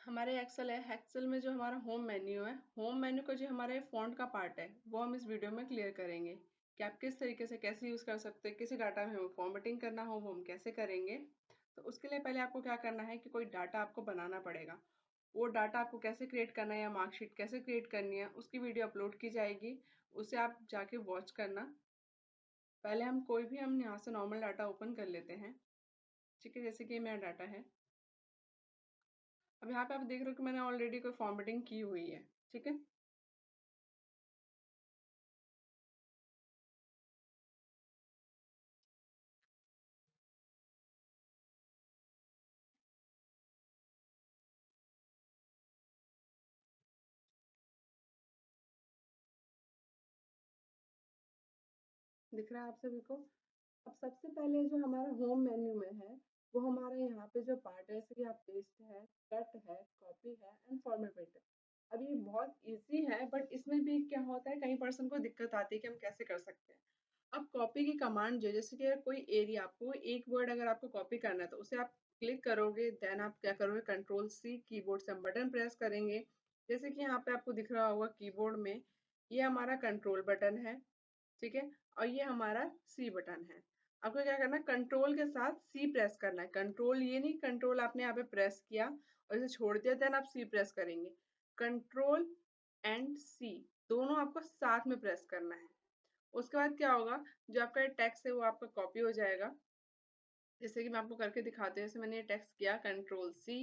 हमारे एक्सेल है। एक्सेल में जो हमारा होम मेन्यू है, होम मेन्यू का जो हमारे फ़ॉन्ट का पार्ट है वो हम इस वीडियो में क्लियर करेंगे कि आप किस तरीके से कैसे यूज़ कर सकते हैं। किसी डाटा में हमें फॉर्मेटिंग करना हो वो हम कैसे करेंगे। तो उसके लिए पहले आपको क्या करना है कि कोई डाटा आपको बनाना पड़ेगा। वो डाटा आपको कैसे क्रिएट करना है या मार्कशीट कैसे क्रिएट करनी है उसकी वीडियो अपलोड की जाएगी। उसे आप जाके वॉच करना। पहले हम यहाँ से नॉर्मल डाटा ओपन कर लेते हैं। ठीक है, जैसे कि मेरा डाटा है। अब यहाँ पे आप देख रहे हो कि मैंने ऑलरेडी कोई फॉर्मेटिंग की हुई है। ठीक है, दिख रहा है आप सभी को। अब सबसे पहले जो हमारा होम मेन्यू में है वो हमारे यहाँ पे जो पार्ट है, जैसे कि आप पेस्ट है, कट है, कॉपी है एंड फॉर्मेट है। अब ये बहुत इजी है बट इसमें भी क्या होता है, कई पर्सन को दिक्कत आती है कि हम कैसे कर सकते हैं। अब कॉपी की कमांड जो है, जैसे कि अगर कोई एरिया आपको एक वर्ड अगर आपको कॉपी करना है तो उसे आप क्लिक करोगे, देन आप क्या करोगे, कंट्रोल सी कीबोर्ड से हम बटन प्रेस करेंगे। जैसे कि यहाँ पे आपको दिख रहा होगा कीबोर्ड में, ये हमारा कंट्रोल बटन है। ठीक है, और ये हमारा सी बटन है। आपको क्या करना है, कंट्रोल के साथ सी प्रेस करना है। कंट्रोल ये नहीं कंट्रोल आपने यहाँ पे प्रेस किया और इसे छोड़ दिया, देन आप सी प्रेस करेंगे। कंट्रोल एंड सी दोनों आपको साथ में प्रेस करना है। उसके बाद क्या होगा, जो आपका टेक्स्ट है वो आपका कॉपी हो जाएगा। जैसे कि मैं आपको करके दिखाती हूँ। जैसे मैंने ये टेक्स्ट किया, कंट्रोल सी,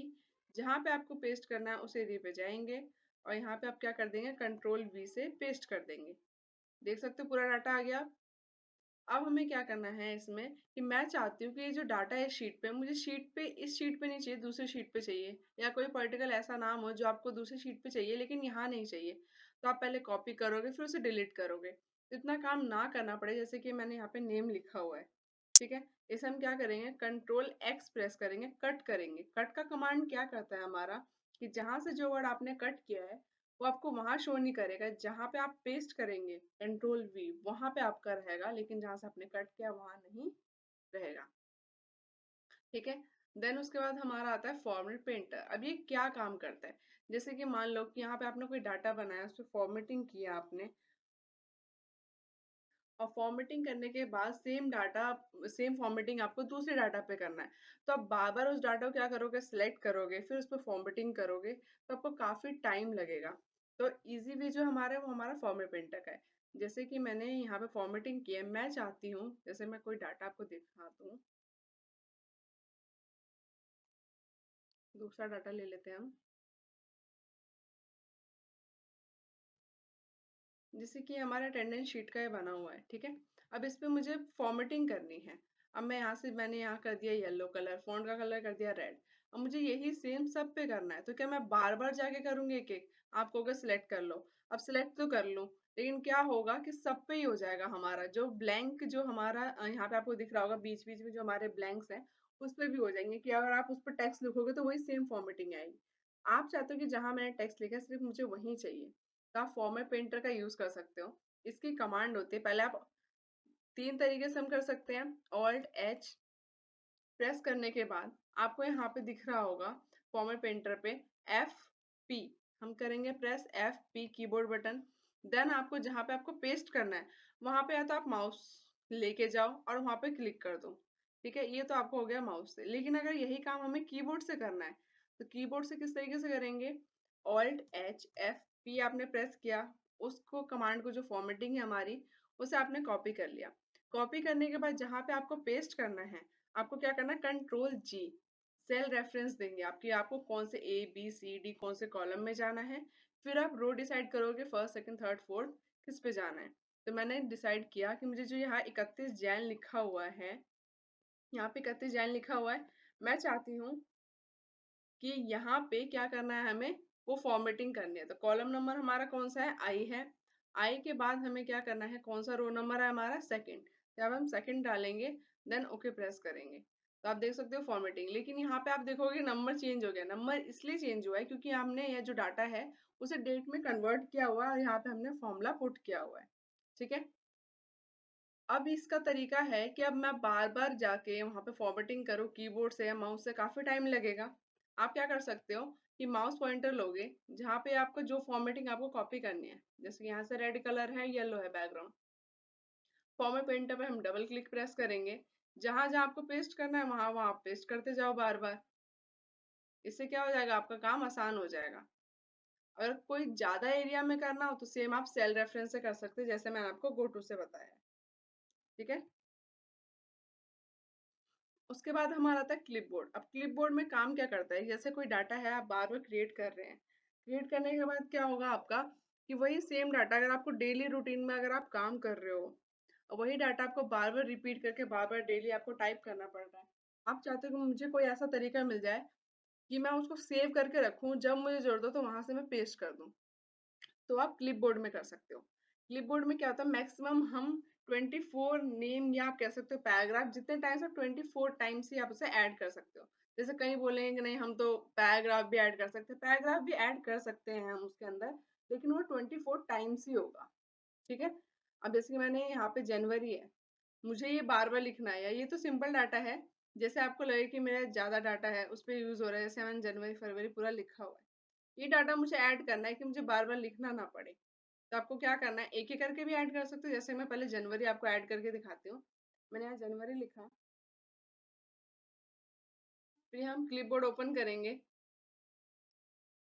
जहाँ पे आपको पेस्ट करना है उस एरिया पे जाएंगे और यहाँ पे आप क्या कर देंगे, कंट्रोल वी से पेस्ट कर देंगे। देख सकते हो पूरा डाटा आ गया। अब हमें क्या करना है इसमें कि मैं चाहती हूँ कि ये जो डाटा है शीट पे, मुझे शीट पे, इस शीट पे नहीं चाहिए, दूसरी शीट पे चाहिए, या कोई पर्टिकुलर ऐसा नाम हो जो आपको दूसरी शीट पे चाहिए लेकिन यहाँ नहीं चाहिए। तो आप पहले कॉपी करोगे फिर उसे डिलीट करोगे, तो इतना काम ना करना पड़े। जैसे कि मैंने यहाँ पे नेम लिखा हुआ है। ठीक है, इसे हम क्या करेंगे, कंट्रोल एक्स प्रेस करेंगे, कट करेंगे। कट का कमांड क्या करता है हमारा, कि जहां से जो वर्ड आपने कट किया है वो आपको वहां शो नहीं करेगा। जहां पे आप पेस्ट करेंगे कंट्रोल वी, वहां पे आपका रहेगा, लेकिन जहां से आपने कट किया वहां नहीं रहेगा। ठीक है, देन उसके बाद हमारा आता है फॉर्मेट पेंटर। अब ये क्या काम करता है, जैसे कि मान लो कि यहाँ पे आपने कोई डाटा बनाया, उस पर फॉर्मेटिंग किया आपने, और फॉर्मेटिंग करने के बाद सेम डाटा, सेम फॉर्मेटिंग आपको दूसरे डाटा पे करना है। तो आप बार बार उस डाटा को क्या करोगे, सिलेक्ट करोगे, फिर उस पर फॉर्मेटिंग करोगे, तो आपको काफी टाइम लगेगा। तो इजी वे जो हमारा है वो हमारा फॉर्मेट पेंटर का है। जैसे कि मैंने यहाँ पे फॉर्मेटिंग की है, मैं चाहती हूँ, जैसे मैं कोई डाटा आपको दिखाता हूँ, दूसरा डाटा ले लेते हैं हम। जैसे कि हमारा अटेंडेंस शीट का ये बना हुआ है। ठीक है, अब इस पे मुझे फॉर्मेटिंग करनी है। अब मैं यहाँ से, मैंने यहाँ कर दिया येलो कलर, फॉन्ट का कलर कर दिया रेड। अब मुझे यही सेम सब पे करना है, तो क्या मैं बार बार जाके करूंगी एक एक? आप कहोगे सिलेक्ट कर लो। अब सिलेक्ट तो कर लूँ, लेकिन क्या होगा कि सब पे ही हो जाएगा हमारा जो ब्लैंक, जो हमारा यहाँ पे आपको दिख रहा होगा बीच बीच में जो हमारे ब्लैंक्स हैं, उस पे भी हो जाएंगे। कि अगर आप उस पर टेक्स्ट लिखोगे तो वही सेम फॉर्मेटिंग आएगी। आप चाहते हो कि जहां मैंने टेक्स्ट लिखा है सिर्फ मुझे वही चाहिए, तो आप फॉर्मेट पेंटर का यूज कर सकते हो। इसकी कमांड होती है, पहले आप तीन तरीके से हम कर सकते हैं। ऑल्ट एच प्रेस करने के बाद आपको यहाँ पे दिख रहा होगा फॉर्मेट पेंटर पे एफ पी, हम करेंगे press F P keyboard button. Then आपको जहाँ पे आपको पेस्ट करना है वहां पे या तो आप माउस लेके जाओ और वहां पे क्लिक कर दो। ठीक है, ये तो आपको हो गया माउस से। लेकिन अगर यही काम हमें कीबोर्ड से करना है तो कीबोर्ड से किस तरीके से करेंगे, ऑल्ट एच एफ पी आपने प्रेस किया, उसको कमांड को जो फॉर्मेटिंग है हमारी उसे आपने कॉपी कर लिया। कॉपी करने के बाद जहाँ पे आपको पेस्ट करना है, आपको क्या करना है, कंट्रोल जी, सेल रेफरेंस देंगे आपकी, आपको कौन से ए बी सी डी कौन से कॉलम में जाना है। फिर आप रो डिसाइड करोगे, फर्स्ट सेकंड थर्ड फोर्थ किस पे जाना है। तो मैंने डिसाइड किया कि मुझे जो यहाँ 31 जैन लिखा हुआ है, यहाँ पे 31 जैन लिखा हुआ है, मैं चाहती हूँ कि यहाँ पे क्या करना है, हमें वो फॉर्मेटिंग करनी है। तो कॉलम नंबर हमारा कौन सा है, आई है। आई के बाद हमें क्या करना है, कौन सा रो नंबर है हमारा, सेकंड। जब हम सेकंड डालेंगे देन ओके प्रेस करेंगे, तो आप देख सकते हो फॉर्मेटिंग। लेकिन यहाँ पे आप देखोगे नंबर चेंज हो गया। नंबर इसलिए चेंज हुआ है क्योंकि हमने यह जो डाटा है उसे डेट में कन्वर्ट किया हुआ है और यहाँ पे हमने फॉर्मूला पुट किया हुआ है। ठीक है, अब इसका तरीका है कि अब मैं बार बार जाके वहां पे फॉर्मेटिंग करूँ कीबोर्ड से या माउस से, काफी टाइम लगेगा। आप क्या कर सकते हो कि माउस पॉइंटर लोगे, जहाँ पे आपको जो फॉर्मेटिंग आपको कॉपी करनी है, जैसे यहाँ से रेड कलर है, येलो है बैकग्राउंड, फॉर्मेट पेंटर पे हम डबल क्लिक प्रेस करेंगे, जहां जहां आपको पेस्ट करना है वहां वहां आप पेस्ट करते जाओ बार बार। इससे क्या हो जाएगा, आपका काम आसान हो जाएगा। अगर कोई ज्यादा एरिया में करना हो तो सेम आप सेल रेफरेंस से कर सकते हैं, जैसे मैंने आपको गो टू से बताया है। ठीक है। उसके बाद हमारा आता है क्लिपबोर्ड। अब क्लिपबोर्ड में काम क्या करता है, जैसे कोई डाटा है आप बार बार क्रिएट कर रहे हैं, क्रिएट करने के बाद क्या होगा आपका कि वही सेम डाटा अगर आपको डेली रूटीन में अगर आप काम कर रहे हो, वही डाटा आपको बार बार रिपीट करके बार बार डेली आपको टाइप करना पड़ रहा है। आप चाहते हो कि मुझे कोई ऐसा तरीका मिल जाए कि मैं उसको सेव करके रखूं, जब मुझे जरूरत हो तो वहां से मैं पेस्ट कर दूं, तो आप क्लिपबोर्ड में कर सकते हो। क्लिपबोर्ड में क्या होता है, मैक्सिमम हम 24 नेम या आप कह सकते हो पैराग्राफ, जितने टाइम्स आप 24 टाइम्स ही आप उसे ऐड कर सकते हो। जैसे कई बोलेंगे कि नहीं हम तो पैराग्राफ भी ऐड कर सकते हैं, पैराग्राफ भी ऐड कर सकते हैं हम उसके अंदर, लेकिन वो 24 टाइम्स ही होगा। ठीक है। अब जैसे कि मैंने यहाँ पे जनवरी है, मुझे ये बार बार लिखना है, या ये तो सिंपल डाटा है, जैसे आपको लगे कि मेरा ज्यादा डाटा है उस पर यूज हो रहा है, जैसे मैंने जनवरी फरवरी पूरा लिखा हुआ है, ये डाटा मुझे ऐड करना है कि मुझे बार बार लिखना ना पड़े। तो आपको क्या करना है, एक एक करके भी ऐड कर सकते हो, जैसे मैं पहले जनवरी आपको ऐड करके दिखाती हूँ। मैंने यहाँ जनवरी लिखा, फिर हम क्लिपबोर्ड ओपन करेंगे।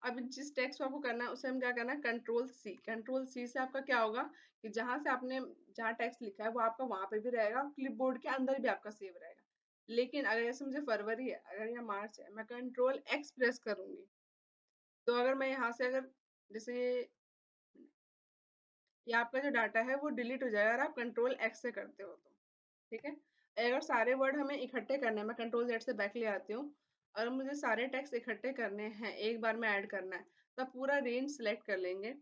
अब जिस टेक्स्ट को आपको करना है उसे हम क्या करना है, कंट्रोल सी, कंट्रोल सी से आपका क्या होगा कि जहां से आपने जहाँ टेक्स्ट लिखा है वो आपका वहां पे भी रहेगा, क्लिपबोर्ड के अंदर भी आपका सेव रहेगा। लेकिन अगर जैसे मुझे फरवरी है, अगर यहाँ मार्च है, मैं कंट्रोल एक्स प्रेस करूंगी, तो अगर मैं यहाँ से अगर जैसे ये आपका जो डाटा है वो डिलीट हो जाएगा अगर आप कंट्रोल एक्स से करते हो तो। ठीक है। अगर सारे वर्ड हमें इकट्ठे करने हैं, मैं कंट्रोल जेड से बैक ले आती हूँ, और मुझे सारे टेक्स्ट इकट्ठे करने हैं, एक बार में ऐड करना है, तब पूरा रेंज सेलेक्ट कर लेंगे।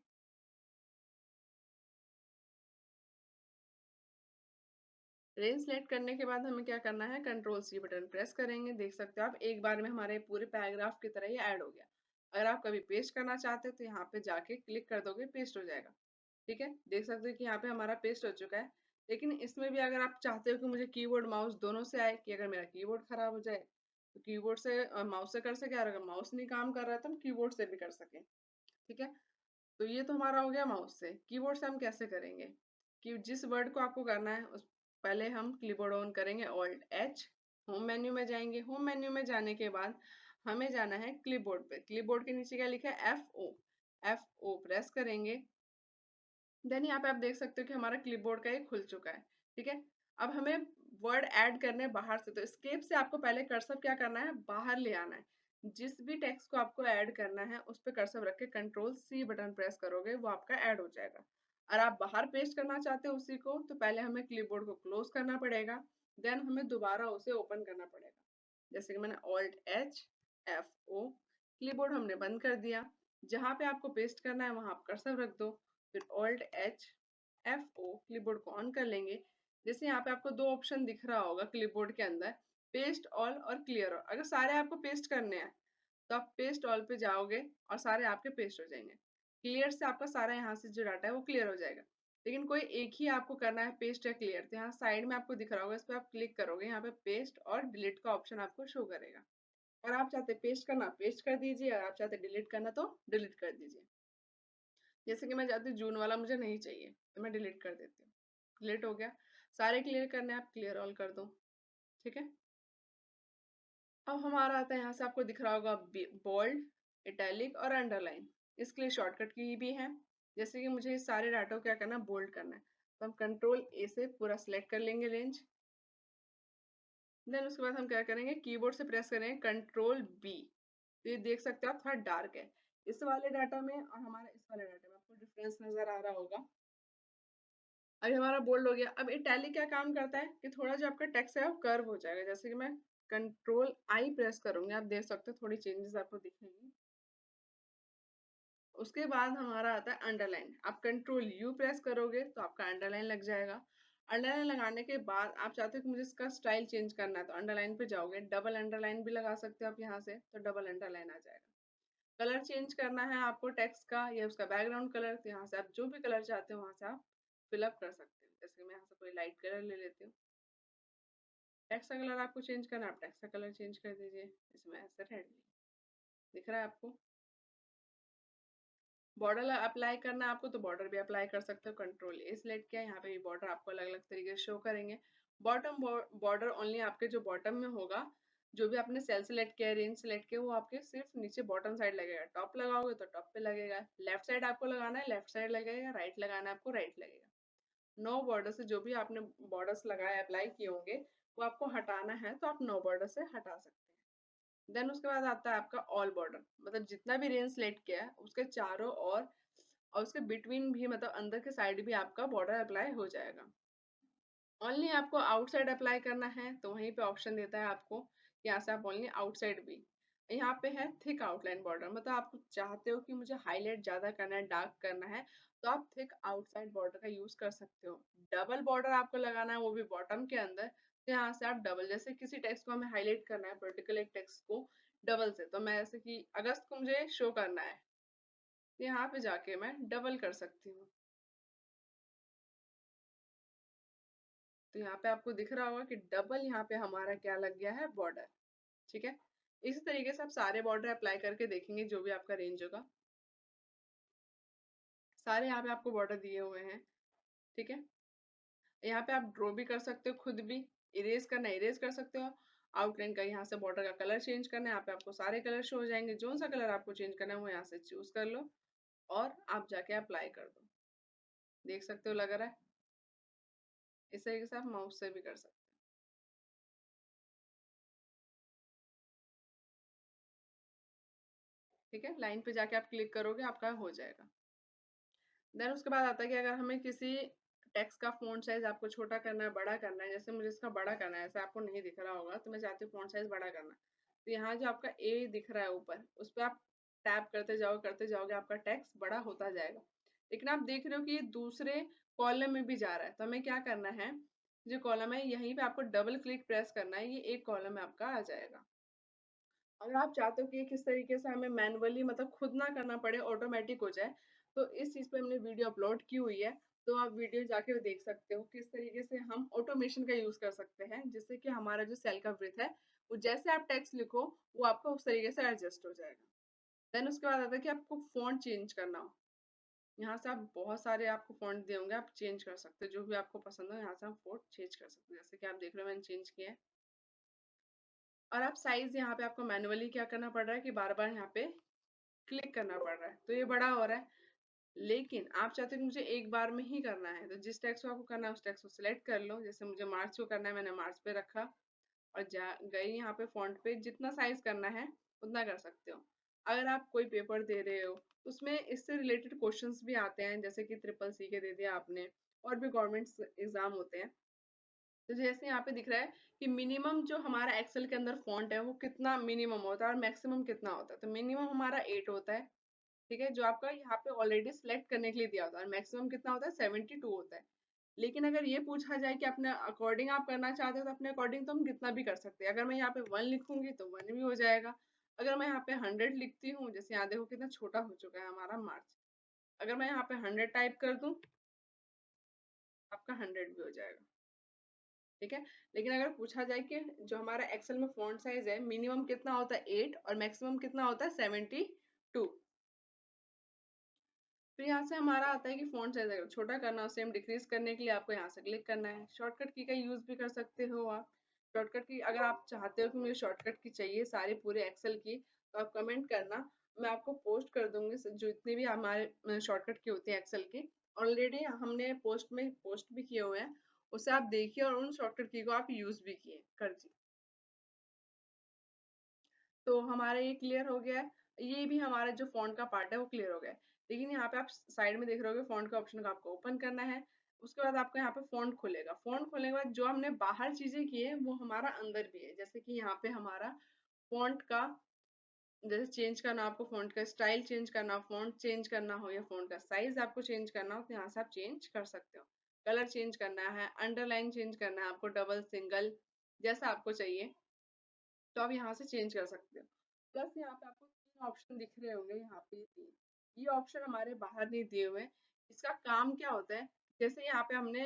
रेंज सेलेक्ट करने के बाद हमें क्या करना है, कंट्रोल सी बटन प्रेस करेंगे। देख सकते हो आप एक बार में हमारे पूरे पैराग्राफ की तरह ही ऐड हो गया। अगर आप कभी पेस्ट करना चाहते हो तो यहाँ पे जाके क्लिक कर दोगे, पेस्ट हो जाएगा। ठीक है। देख सकते हो कि यहाँ पे हमारा पेस्ट हो चुका है। लेकिन इसमें भी अगर आप चाहते हो कि मुझे कीबोर्ड माउस दोनों से आए, कि अगर मेरा कीबोर्ड खराब हो जाए तो कीबोर्ड से माउस से कर सके, और अगर माउस नहीं काम कर रहा है तो हम कीबोर्ड से भी कर सके। ठीक है। तो ये तो हमारा हो गया माउस से। कीबोर्ड से हम कैसे करेंगे, कि जिस वर्ड को आपको करना है उस पहले हम कीबोर्ड ऑन करेंगे, ऑल्ट एच, होम मेन्यू में जाएंगे। होम मेन्यू में जाने के बाद हमें जाना है क्लिपबोर्ड पे। क्लिपबोर्ड के नीचे क्या लिखा है, F O, F O press करेंगे। देन यहाँ पे आप देख सकते हो कि हमारा क्लिपबोर्ड का ये खुल चुका है। ठीक है। अब हमें वर्ड ऐड करने हैं बाहर से, तो एस्केप से आपको पहले कर्सर क्या करना है, बाहर ले आना है। जिस भी टेक्स्ट को आपको ऐड करना है उस पे कर्सर रख के कंट्रोल सी बटन प्रेस करोगे, वो आपका ऐड हो जाएगा। और आप बाहर पेस्ट करना चाहते हो उसी को, तो पहले हमें क्लिपबोर्ड को क्लोज करना पड़ेगा, देन हमें दोबारा उसे ओपन करना पड़ेगा। जैसे कि मैंने alt H, F O, clipboard हमने बंद कर दिया। जहां पे आपको पेस्ट करना है वहां आप कर्सर रख दो, फिर alt H, F O, clipboard को ऑन कर लेंगे। जैसे यहाँ पे आपको दो ऑप्शन दिख रहा होगा क्लिपबोर्ड के अंदर, पेस्ट ऑल और क्लियर ऑल। अगर सारे आपको पेस्ट करने हैं तो आप पेस्ट ऑल पे जाओगे और सारे आपके पेस्ट हो जाएंगे। क्लियर से आपका सारा यहाँ से जो डाटा है वो क्लियर हो जाएगा। लेकिन कोई एक ही आपको करना है, पेस्ट या क्लियर, तो यहाँ साइड में आपको दिख रहा होगा, इस पर आप क्लिक करोगे, यहाँ पे पेस्ट और डिलीट का ऑप्शन आपको शो करेगा। अगर आप चाहते पेस्ट करना पेस्ट कर दीजिए, अगर आप चाहते डिलीट करना तो डिलीट कर दीजिए। जैसे कि मैं चाहती हूँ जून वाला मुझे नहीं चाहिए, तो मैं डिलीट कर देती हूँ। डिलीट हो गया। सारे क्लियर करने आप क्लियर ऑल कर दो। ठीक है। अब हमारा आता है, यहाँ से आपको दिख रहा होगा बोल्ड, इटैलिक और अंडरलाइन। इसके लिए शॉर्टकट की भी है। जैसे कि मुझे इस सारे डाटा को क्या करना है, बोल्ड करना है, तो हम कंट्रोल ए से पूरा सिलेक्ट कर लेंगे रेंज। देन उसके बाद हम क्या करेंगे, कीबोर्ड से प्रेस करेंगे कंट्रोल बी। तो ये देख सकते हो आप थोड़ा डार्क है इस वाले डाटा में और हमारा इस वाले डाटा में, आपको डिफरेंस नजर आ रहा होगा। अभी हमारा बोल्ड हो गया। अब इटैलिक क्या काम करता है कि थोड़ा जो आपका टेक्स्ट है वो कर्व हो जाएगा। जैसे कि मैं कंट्रोल आई प्रेस करूंगी, आप देख सकते हो थोड़ी चेंजेस आपको दिखेंगी। उसके बाद हमारा आता है अंडरलाइन। आप कंट्रोल यू प्रेस करोगे तो आपका अंडरलाइन लग जाएगा। अंडरलाइन लगाने के बाद आप चाहते हो कि मुझे इसका स्टाइल चेंज करना है, तो अंडरलाइन पे जाओगे, डबल अंडरलाइन भी लगा सकते हो आप यहाँ से, तो डबल अंडरलाइन आ जाएगा। कलर चेंज करना है आपको टेक्स्ट का या उसका बैकग्राउंड कलर, तो यहाँ से आप जो भी कलर चाहते हो वहां से आप फिलअप कर सकते हो। जैसे कि मैं यहाँ से कोई लाइट कलर ले लेती हूँ। टेक्स्ट का कलर आपको चेंज करना है, आप टेक्स्ट का कलर चेंज कर दीजिए। इसमें ऐसे रेड, दिख रहा है आपको? बॉर्डर अप्लाई करना है आपको तो बॉर्डर भी अप्लाई कर सकते हो। कंट्रोल ए सिलेक्ट किया, यहाँ पे भी बॉर्डर आपको अलग अलग तरीके से शो करेंगे। बॉटम बॉर्डर ओनली आपके जो बॉटम में होगा, जो भी आपने सेल सेलेक्ट किया, रेंज सेलेक्ट किया, वो आपके सिर्फ नीचे बॉटम साइड लगेगा। टॉप लगाओगे तो टॉप पे लगेगा, लेफ्ट साइड आपको लगाना है लेफ्ट साइड लगेगा, राइट लगाना है आपको राइट लगेगा। 9 बॉर्डर से जो भी आपने बॉर्डर्स लगाए अप्लाई किए होंगे वो आपको हटाना है तो आप 9 बॉर्डर से हटा सकते हैं। देन उसके बाद आता है आपका ऑल बॉर्डर, मतलब जितना भी रेंज सेलेक्ट किया है उसके चारों और उसके बिटवीन भी, मतलब अंदर के साइड भी आपका बॉर्डर अप्लाई हो जाएगा। ओनली आपको आउटसाइड अप्लाई करना है तो वहीं पे ऑप्शन देता है आपको, यहाँ से आप ओनली आउटसाइड भी। यहाँ पे है थिक आउटलाइन बॉर्डर, मतलब आप चाहते हो कि मुझे हाईलाइट ज्यादा करना है, डार्क करना है, तो आप थिक आउटसाइड बॉर्डर का यूज कर सकते हो। डबल बॉर्डर आपको लगाना है वो भी बॉटम के अंदर, तो यहाँ से आप डबल, जैसे किसी टेक्स्ट को हमें हाईलाइट करना है पर्टिकुलर एक टेक्स्ट को डबल से, तो मैं जैसे कि अगस्त को मुझे शो करना है, तो यहाँ पे जाके मैं डबल कर सकती हूँ। तो यहाँ पे आपको दिख रहा होगा कि डबल यहाँ पे हमारा क्या लग गया है, बॉर्डर। ठीक है, इसी तरीके से आप सारे बॉर्डर अप्लाई करके देखेंगे जो भी आपका रेंज होगा। सारे यहाँ पे आपको बॉर्डर दिए हुए हैं। ठीक है, यहाँ पे आप ड्रॉ भी कर सकते हो खुद भी, इरेज करना है इरेज कर सकते हो। आउटलाइन का यहाँ से बॉर्डर का कलर चेंज करना है, यहाँ पे आपको सारे कलर शो हो जाएंगे, जो सा कलर आपको चेंज करना है वो यहाँ से चूज कर लो और आप जाके अप्लाई कर दो। देख सकते हो लग रहा है। इस तरीके से आप माउस से भी कर सकते हो। ठीक है, लाइन पे जाके आप क्लिक करोगे आपका हो जाएगा। देन उसके बाद आता है कि अगर हमें किसी टेक्स्ट का फ़ॉन्ट साइज़ आपको छोटा करना है, बड़ा करना है, जैसे मुझे इसका बड़ा करना है, ऐसा आपको नहीं दिख रहा होगा, तो मैं चाहती हूँ फ़ॉन्ट साइज़ बड़ा करना। तो यहाँ जो आपका ए दिख रहा है ऊपर, उस पे आप टैप करते जाओगे, आपका टेक्स्ट बड़ा होता जाएगा। लेकिन आप देख रहे हो कि ये दूसरे कॉलम में भी जा रहा है, तो हमें क्या करना है, जो कॉलम है यहीं पे आपको डबल क्लिक प्रेस करना है, ये एक कॉलम में आपका आ जाएगा। अगर आप चाहते हो कि ये किस तरीके से हमें मैनुअली, मतलब खुद ना करना पड़े, ऑटोमेटिक हो जाए, तो इस चीज़ पे हमने वीडियो अपलोड की हुई है, तो आप वीडियो जाके देख सकते हो किस तरीके से हम ऑटोमेशन का यूज़ कर सकते हैं, जिससे कि हमारा जो सेल का विड्थ है, वो जैसे आप टेक्स्ट लिखो, वो आपका उस तरीके से एडजस्ट हो जाएगा। देन उसके बाद आता है कि आपको फ़ॉन्ट चेंज करना हो। यहाँ से आप बहुत सारे आपको फ़ॉन्ट दिए होंगे, आप चेंज कर सकते हो, जो भी आपको पसंद हो यहाँ से आप फ़ॉन्ट चेंज कर सकते हो। जैसे कि आप देख रहे हो मैंने चेंज किया है। और आप साइज़ यहाँ पे आपको मैनुअली क्या करना पड़ रहा है कि बार-बार यहाँ पे क्लिक करना पड़ रहा है, तो ये बड़ा हो रहा है। लेकिन आप चाहते हो कि मुझे एक बार में ही करना है, तो जिस टेक्स्ट को आपको करना है उस टेक्स्ट को सिलेक्ट कर लो। जैसे मुझे मार्च को करना है, मैंने मार्च पे रखा और जा गई यहाँ पे फॉन्ट पे, जितना साइज करना है उतना कर सकते हो। अगर आप कोई पेपर दे रहे हो तो उसमें इससे रिलेटेड क्वेश्चंस भी आते हैं, जैसे कि ट्रिपल सी के दे दिया आपने, और भी गवर्नमेंट एग्जाम होते हैं। तो जैसे यहाँ पे दिख रहा है कि मिनिमम जो हमारा एक्सेल के अंदर फॉन्ट है वो कितना मिनिमम होता है और मैक्सिमम कितना होता है, तो मिनिमम हमारा 8 होता है। ठीक है, जो आपका यहाँ पे ऑलरेडी सिलेक्ट करने के लिए दिया होता है, मैक्सिमम कितना होता है 72 होता है। लेकिन अगर ये पूछा जाए कि अपने अकॉर्डिंग आप करना चाहते हो तो अपने अकॉर्डिंग तो हम कितना भी कर सकते हैं। अगर मैं यहाँ पे 1 लिखूंगी तो 1 भी हो जाएगा। अगर मैं यहाँ पे 100 लिखती हूँ, जैसे यहाँ देखो कितना छोटा हो चुका है हमारा मार्च, अगर मैं यहाँ पे 100 टाइप कर दूं, आपका 100 भी हो जाएगा। ठीक है, लेकिन अगर पूछा जाए कि जो हमारा एक्सेल में फॉन्ट साइज है मिनिमम कितना होता है 8 और मैक्सिमम कितना होता है 72, फिर यहाँ से हमारा आता है कि फ़ॉन्ट साइज़ अगर छोटा करना हो, सेम डिक्रीज़ करने के लिए आपको यहाँ से क्लिक करना है। शॉर्टकट की का यूज़ भी कर सकते हो आप। शॉर्टकट की अगर आप चाहते हो कि मुझे शॉर्टकट की चाहिए सारे पूरे एक्सेल की, तो आप कमेंट करना, मैं आपको पोस्ट कर दूँगी जो इतनी भी हमारे शॉर्टकट की होती है एक्सेल की। ऑलरेडी हमने पोस्ट में पोस्ट भी किए हुए हैं, उसे आप देखिए और उन शॉर्टकट की को आप यूज़ भी किए कर तो हमारा ये क्लियर हो गया है। ये भी हमारा जो फ़ॉन्ट का पार्ट है वो क्लियर हो गया है। लेकिन यहाँ पे आप साइड में देख रहे होगे फ़ॉन्ट का ऑप्शन को आपको ओपन करना है। उसके बाद आपको यहाँ पे फ़ॉन्ट खुलेगा। फ़ॉन्ट खोलने के बाद जो हमने बाहर चीज़ें की है वो हमारा अंदर भी है। जैसे कि यहाँ पे हमारा फ़ॉन्ट का, जैसे चेंज करना हो आपको, फ़ॉन्ट का स्टाइल चेंज करना हो, फ़ॉन्ट चेंज करना हो या फ़ॉन्ट का साइज़ आपको चेंज करना हो, तो यहाँ से आप चेंज कर सकते हो। कलर चेंज करना है, अंडरलाइन चेंज करना है आपको, डबल, सिंगल, जैसा आपको चाहिए तो आप यहाँ से चेंज कर सकते हो। प्लस यहाँ पे आपको 3 ऑप्शन दिख रहे होंगे, यहाँ पे ये 3, ये ऑप्शन हमारे बाहर नहीं दिए हुए हैं। इसका काम क्या होता है, जैसे यहाँ पे हमने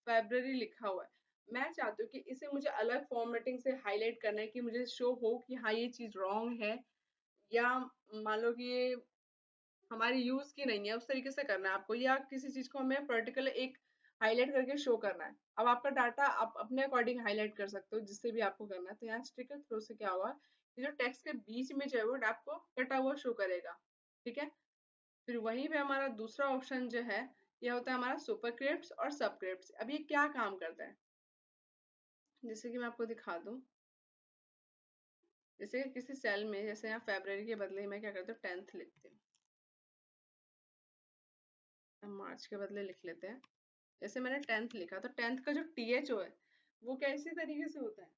फेब्रुअरी लिखा हुआ है, मैं चाहती हूँ कि इसे मुझे अलग फॉर्मेटिंग से हाईलाइट करना है कि मुझे शो हो कि हाँ ये चीज रॉन्ग है, या मान लो कि ये हमारी यूज की नहीं है, उस तरीके से करना है आपको, या किसी चीज को हमें पर्टिकुलर एक हाईलाइट करके शो करना है। अब आपका डाटा आप अपने अकॉर्डिंग हाईलाइट कर सकते हो, जिससे भी आपको करना है। तो यहाँ स्टिक थ्रो से क्या होगा, ये जो टेक्स्ट के बीच में जो है वो आपको कटा हुआ शो करेगा, ठीक है। फिर वहीं पे हमारा दूसरा ऑप्शन जो है, ये होता है हमारा सुपरस्क्रिप्ट्स और सबस्क्रिप्ट्स। अब ये क्या काम करता है, जैसे कि मैं आपको दिखा दूं। जैसे कि किसी सेल में, जैसे यहाँ फेब्रवरी के बदले मैं क्या करती हूँ 10th लिखती हूँ, हम मार्च के बदले लिख लेते हैं। जैसे मैंने 10th लिखा, तो 10th का जो THO है वो कैसे तरीके से होता है,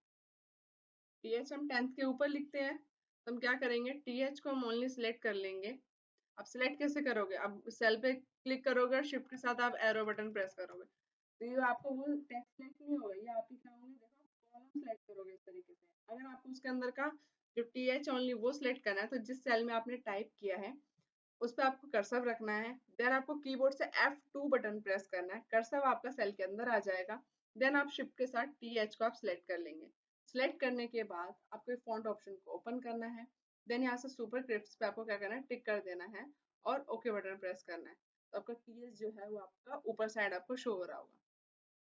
TH हम 10th के ऊपर लिखते हैं, तो हम क्या करेंगे, TH को हम ओनली सिलेक्ट कर लेंगे। अब सिलेक्ट कैसे करोगे, अब सेल पे क्लिक करोगे और शिफ्ट के साथ आप एरो बटन प्रेस करोगे, तो ये आपको वो टेक्स्ट सिलेक्ट नहीं होगा, ये आप क्या होंगे, देखो कॉलम सिलेक्ट करोगे इस तरीके से। अगर आपको उसके अंदर का जो TH ओनली वो सिलेक्ट करना है, तो जिस सेल में आपने टाइप किया है उस पे आपको कर्सर रखना है। देन आपको कीबोर्ड से F2 बटन प्रेस करना है, कर्सर आपका सेल के अंदर आ जाएगा। देन आप शिफ्ट के साथ TH को आप सिलेक्ट कर लेंगे। सिलेक्ट करने के बाद आपको फॉन्ट ऑप्शन को ओपन करना है। देन यहाँ से सुपर क्रिप्स पे आपको क्या करना है, टिक कर देना है और ओके बटन प्रेस करना है। तो आपका TH जो है वो आपका ऊपर साइड आपको शो हो रहा होगा,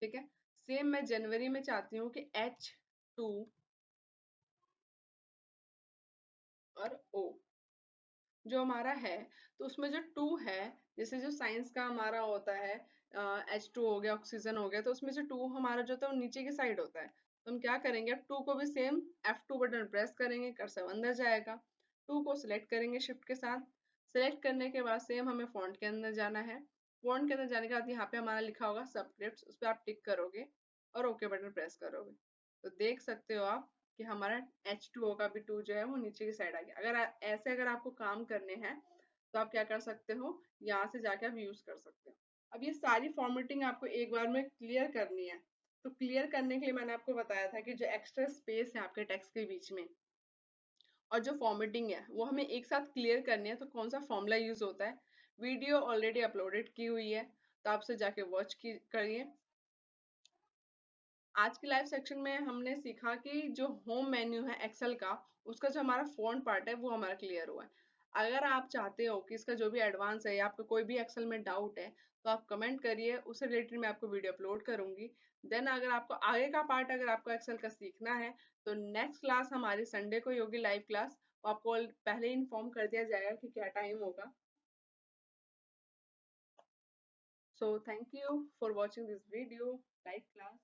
ठीक है। सेम मैं जनवरी में चाहती हूँ कि H2 और O जो हमारा है, तो उसमें जो टू है, जैसे जो साइंस का हमारा होता है, H2 हो गया, ऑक्सीजन हो गया, तो उसमें से टू हमारा जो होता है वो नीचे की साइड होता है। तो हम क्या करेंगे, अब टू को भी सेम F2 बटन प्रेस करेंगे, कर्सर अंदर जाएगा। टू को सिलेक्ट करेंगे शिफ्ट के साथ। सिलेक्ट करने के बाद सेम हमें फॉन्ट के अंदर जाना है। फॉन्ट के अंदर जाने के बाद यहाँ पे हमारा लिखा होगा सबस्क्रिप्ट्स, उस पर आप टिक करोगे और ओके बटन प्रेस करोगे। तो देख सकते हो आप कि हमारा H2O का भी टू जो है वो नीचे की साइड आ गया। ऐसे अगर आपको काम करने हैं तो आप क्या कर सकते हो, यहाँ से जाके आप यूज कर सकते हो। अब ये सारी फॉर्मेटिंग आपको एक बार में क्लियर करनी है। तो क्लियर करने के लिए मैंने आपको बताया था कि जो एक्स्ट्रा स्पेस है आपके टेक्स्ट के बीच में और जो फॉर्मेटिंग है वो हमें एक साथ क्लियर करनी है, तो कौन सा फॉर्मूला यूज होता है। वीडियो ऑलरेडी अपलोडेड की हुई है, तो आपसे जाके वॉच की करिए। आज के लाइव सेक्शन में हमने सीखा कि जो होम मेन्यू है एक्सेल का, उसका जो हमारा फ़ॉन्ट पार्ट है वो हमारा क्लियर हुआ है। अगर आप चाहते हो कि इसका जो भी एडवांस है या आपको कोई भी एक्सेल में डाउट है, तो आप कमेंट करिए, उससे रिलेटेड मैं आपको वीडियो अपलोड करूंगी। देन अगर आपको आगे का पार्ट अगर आपको एक्सेल का सीखना है, तो नेक्स्ट क्लास हमारी संडे को होगी लाइव क्लास। आपको पहले इन्फॉर्म कर दिया जाएगा कि क्या टाइम होगा। So thank you for watching this video live class.